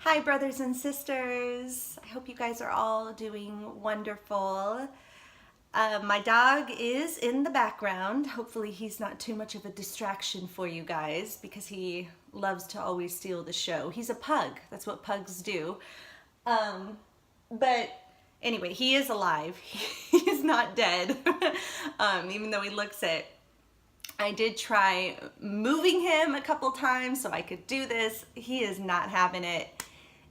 Hi, brothers and sisters. I hope you guys are all doing wonderful. My dog is in the background. Hopefully, he's not too much of a distraction for you guys because he loves to always steal the show. He's a pug. That's what pugs do. But anyway, he is alive. He's not dead, even though he looks it. I did try moving him a couple times so I could do this. He is not having it.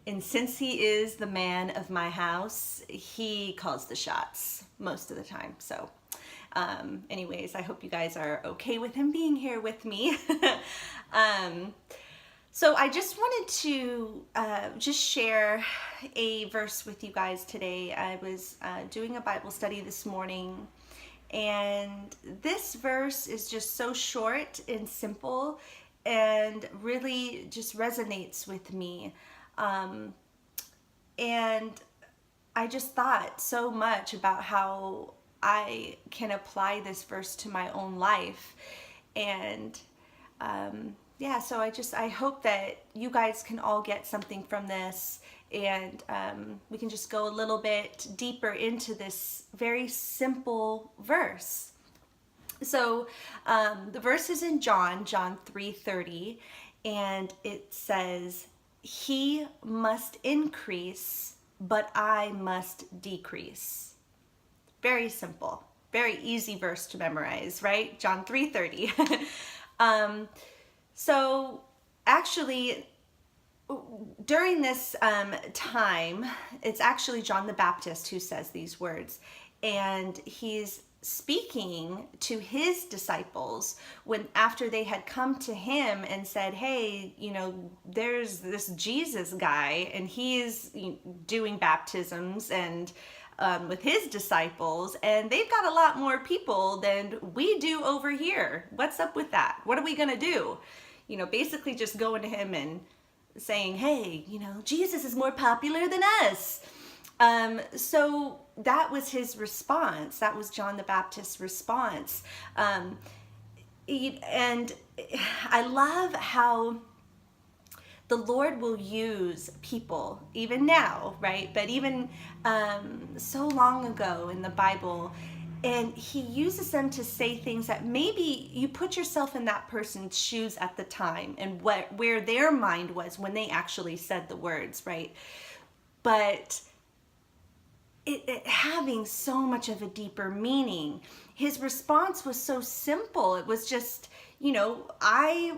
And since he is the man of my house, he calls the shots most of the time. So anyways, I hope you guys are okay with him being here with me. So I just wanted to just share a verse with you guys today. I was doing a Bible study this morning, and this verse is just so short and simple and really just resonates with me. And I just thought so much about how I can apply this verse to my own life. And yeah, so I hope that you guys can all get something from this, and we can just go a little bit deeper into this very simple verse. So the verse is in John 3:30, and it says, "He must increase, but I must decrease." Very simple, very easy verse to memorize, right? John 3:30. So actually, during this time, it's actually John the Baptist who says these words, and he's speaking to his disciples when after they had come to him and said, hey, there's this Jesus guy and he's doing baptisms and with his disciples, and they've got a lot more people than we do over here. What's up with that? What are we gonna do? Basically just going to him and saying, hey, Jesus is more popular than us. So that was his response. That was John the Baptist's response. And I love how the Lord will use people, even now, right? But even so long ago in the Bible, and he uses them to say things that maybe you put yourself in that person's shoes at the time and where their mind was when they actually said the words, right? But it having so much of a deeper meaning. His response was so simple. It was just, I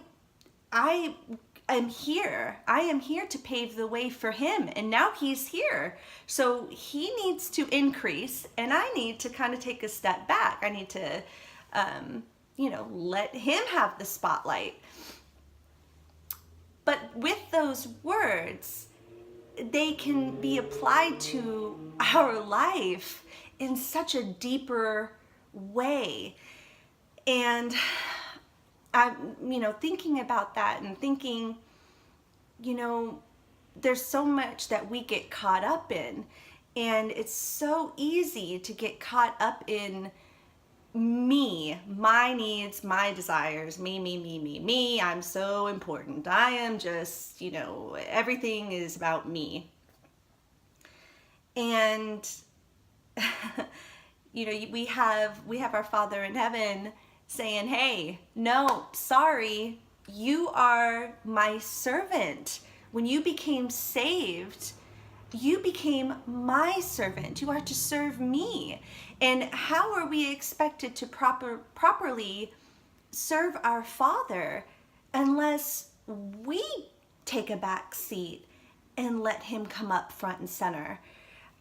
am here. I am here to pave the way for him. And now he's here. So he needs to increase, and I need to kind of take a step back. I need to, let him have the spotlight. But with those words, they can be applied to our life in such a deeper way. And I'm, thinking about that and thinking, there's so much that we get caught up in. And it's so easy to get caught up in me, my needs, my desires, me. I'm so important. I am just, everything is about me. And, we have our Father in heaven saying, hey, no, sorry, you are my servant. When you became saved, you became my servant. You are to serve me. And how are we expected to properly serve our Father unless we take a back seat and let him come up front and center?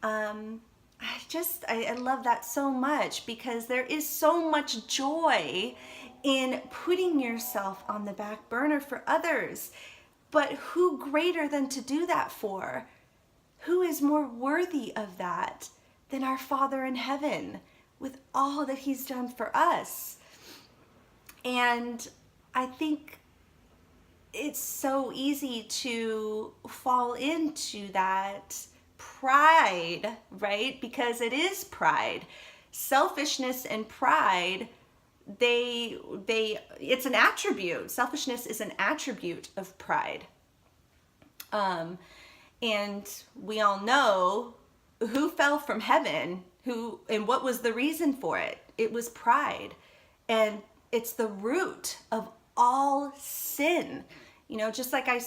I love that so much, because there is so much joy in putting yourself on the back burner for others. But who greater than to do that for? Who is more worthy of that than our Father in heaven, with all that he's done for us? And I think it's so easy to fall into that pride, right? Because it is pride. Selfishness and pride, it's an attribute. Selfishness is an attribute of pride. And we all know who fell from heaven, who, and what was the reason for it. It was pride. And it's the root of all sin. You know, just like I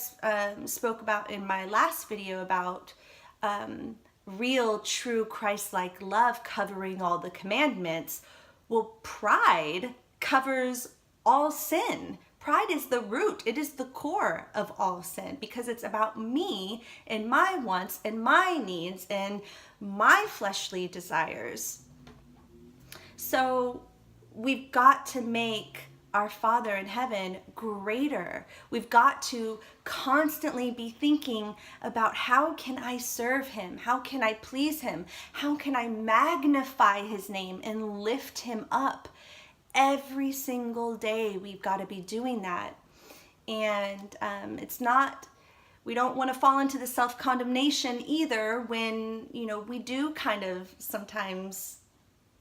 spoke about in my last video about real, true Christ-like love covering all the commandments. Well, pride covers all sin. Pride is the root. It is the core of all sin because it's about me and my wants and my needs and my fleshly desires. So we've got to make our Father in heaven greater. We've got to constantly be thinking about how can I serve him? How can I please him? How can I magnify his name and lift him up? Every single day we've got to be doing that. And it's not, we don't want to fall into the self-condemnation either when, you know, we do kind of sometimes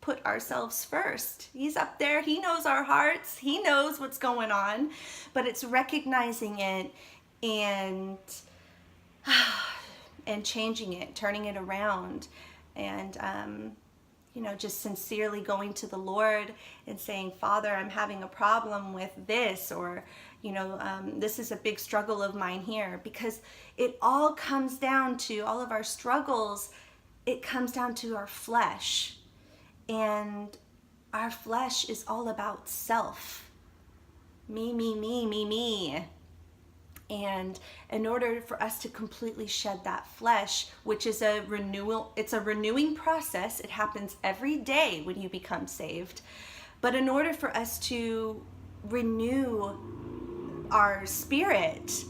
put ourselves first. He's up there. He knows our hearts. He knows what's going on. But it's recognizing it and changing it, turning it around, and you know, just sincerely going to the Lord and saying, Father, I'm having a problem with this, or you know, this is a big struggle of mine here, because it all comes down to all of our struggles. It comes down to our flesh. And our flesh is all about self. Me, me, me, me, me. And in order for us to completely shed that flesh, which is a renewal, it's a renewing process. It happens every day when you become saved. But in order for us to renew our spirit,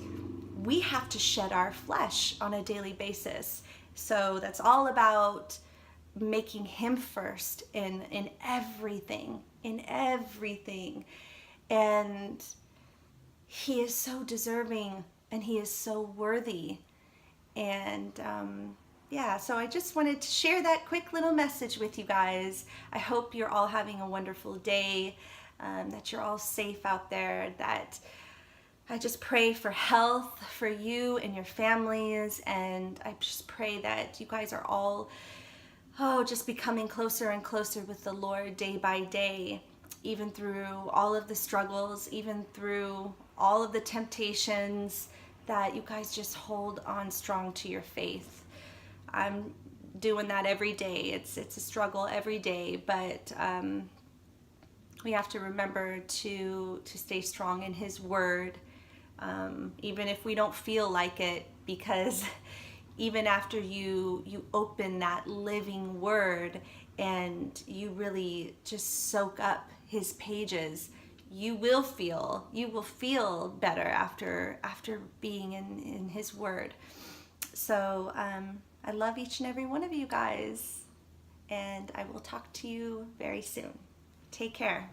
we have to shed our flesh on a daily basis. So that's all about making him first in everything, and he is so deserving and he is so worthy. And yeah, so I just wanted to share that quick little message with you guys. I hope you're all having a wonderful day, that you're all safe out there, that I just pray for health for you and your families, and I just pray that you guys are all just becoming closer and closer with the Lord day by day, even through all of the struggles, even through all of the temptations, that you guys just hold on strong to your faith. I'm doing that every day. It's a struggle every day, but we have to remember to stay strong in his word, even if we don't feel like it, because even after you open that living word and you really just soak up his pages, you will feel better after being in his word. So I love each and every one of you guys, and I will talk to you very soon. Take care.